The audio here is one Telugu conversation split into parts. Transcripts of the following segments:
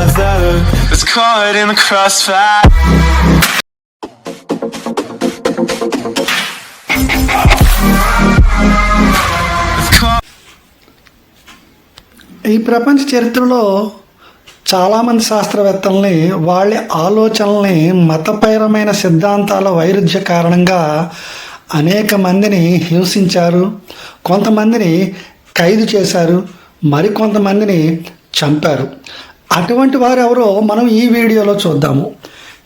brother that's caught in the crossfire. ఈ ప్రపంచ చరిత్రలో చాలామంది శాస్త్రవేత్తల్ని వాళ్ళ ఆలోచనల్ని మతపరమైన సిద్ధాంతాల వైరుధ్య కారణంగా అనేక మందిని హింసించారు, కొంతమందిని ఖైదు చేశారు, మరికొంతమందిని చంపారు. అటువంటి వారు ఎవరో మనం ఈ వీడియోలో చూద్దాము.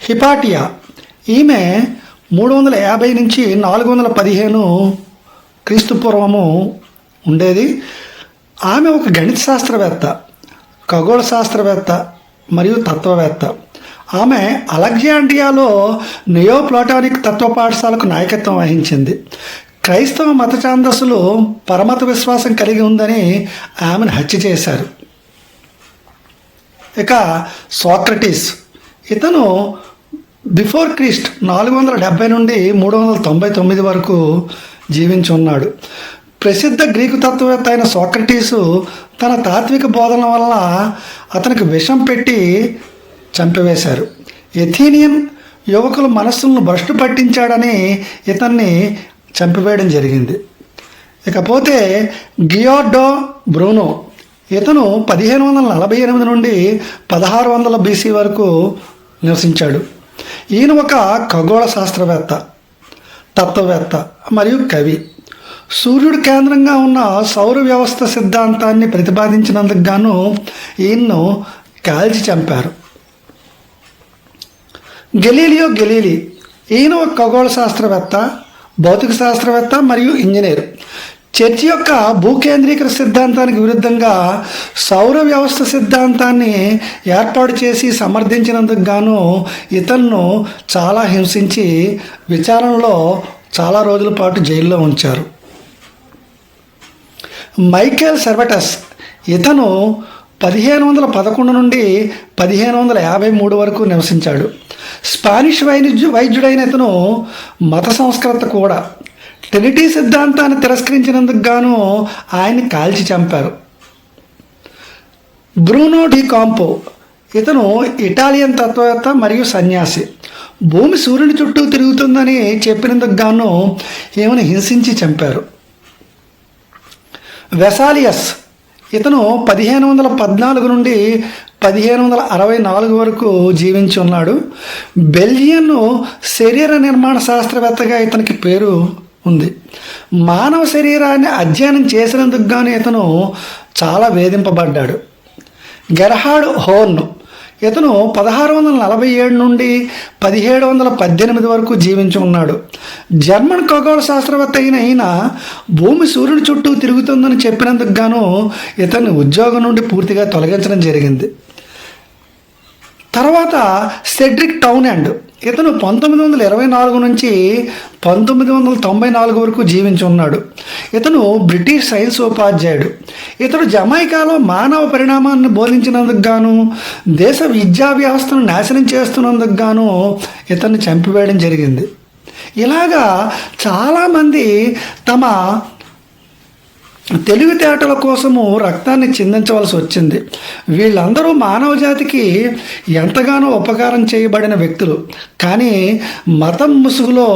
హిపాటియా, ఈమె 350 నుంచి 415 క్రీస్తుపూర్వము ఉండేది. ఆమె ఒక గణిత శాస్త్రవేత్త, ఖగోళ శాస్త్రవేత్త మరియు తత్వవేత్త. ఆమె అలెగ్జాండ్రియాలో నియోప్లాటానిక్ తత్వ పాఠశాలకు నాయకత్వం వహించింది. క్రైస్తవ మత ఛాందస్సులు పరమత విశ్వాసం కలిగి ఉందని ఆమెను హత్య చేశారు. ఇక సోక్రటీస్, ఇతను బిఫోర్ క్రీస్ట్ 470 నుండి 399 వరకు జీవించి ఉన్నాడు. ప్రసిద్ధ గ్రీకు తత్వవేత్త అయిన సోక్రటీసు తన తాత్విక బోధన వల్ల అతనికి విషం పెట్టి చంపివేశారు. ఎథీనియన్ యువకుల మనస్సులను భ్రష్టు పట్టించాడని ఇతన్ని చంపివేయడం జరిగింది. ఇకపోతే గియోర్డో బ్రూనో, ఇతను 1548 నుండి 1600 BC వరకు నివసించాడు. ఈయన ఒక ఖగోళ శాస్త్రవేత్త, తత్వవేత్త మరియు కవి. సూర్యుడు కేంద్రంగా ఉన్న సౌర వ్యవస్థ సిద్ధాంతాన్ని ప్రతిపాదించినందుకు గాను ఈయన్ను కాల్చి చంపారు. గెలీలియో గెలీలీ, ఈయన ఒక ఖగోళ శాస్త్రవేత్త, భౌతిక శాస్త్రవేత్త మరియు ఇంజనీర్. చర్చి యొక్క భూకేంద్రీకృత సిద్ధాంతానికి విరుద్ధంగా సౌర వ్యవస్థ సిద్ధాంతాన్ని ఏర్పాటు చేసి సమర్థించినందుకు గాను ఇతన్ను చాలా హింసించి విచారణలో చాలా రోజుల పాటు జైల్లో ఉంచారు. మైకేల్ సెర్వటస్, ఇతను 1511 నుండి 1553 వరకు నివసించాడు. స్పానిష్ వైద్యుడైన ఇతను మత సంస్కర్త కూడా. ట్రినిటీ సిద్ధాంతాన్ని తిరస్కరించినందుకు గాను ఆయన్ని కాల్చి చంపారు. బ్రూనో డి కాంపో, ఇతను ఇటాలియన్ తత్వవేత్త మరియు సన్యాసి. భూమి సూర్యుని చుట్టూ తిరుగుతుందని చెప్పినందుకు గాను ఈమెను హింసించి చంపారు. వెసాలియస్, ఇతను 1514 నుండి 1564 వరకు జీవించి ఉన్నాడు. బెల్జియన్ శరీర నిర్మాణ శాస్త్రవేత్తగా ఇతనికి పేరు ఉంది. మానవ శరీరాన్ని అధ్యయనం చేసినందుకు గాను ఇతను చాలా వేధింపబడ్డాడు. గెర్హార్డ్ హోర్న్, ఇతను 1647 నుండి 1718 వరకు జీవించి ఉన్నాడు. జర్మన్ ఖగోళ శాస్త్రవేత్త అయిన ఈయన భూమి సూర్యుడి చుట్టూ తిరుగుతుందని చెప్పినందుకు గాను ఇతన్ని ఉద్యోగం నుండి పూర్తిగా తొలగించడం జరిగింది. తర్వాత సెడ్రిక్ టౌన్యాండ్, ఇతను 1924 నుంచి 1994 వరకు జీవించి ఉన్నాడు. ఇతను బ్రిటిష్ సైన్స్ ఉపాధ్యాయుడు. ఇతడు జమైకాలో మానవ పరిణామాన్ని బోధించినందుకు గాను, దేశ విద్యా వ్యవస్థను నాశనం చేస్తున్నందుకు గాను ఇతన్ని చంపివేయడం జరిగింది. ఇలాగా చాలామంది తమ తెలివితేటల కోసము రక్తాన్ని చిందించవలసి వచ్చింది. వీళ్ళందరూ మానవ జాతికి ఎంతగానో ఉపకారం చేయబడిన వ్యక్తులు. కానీ మతం ముసుగులో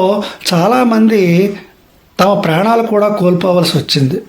చాలామంది తమ ప్రాణాలు కూడా కోల్పోవలసి వచ్చింది.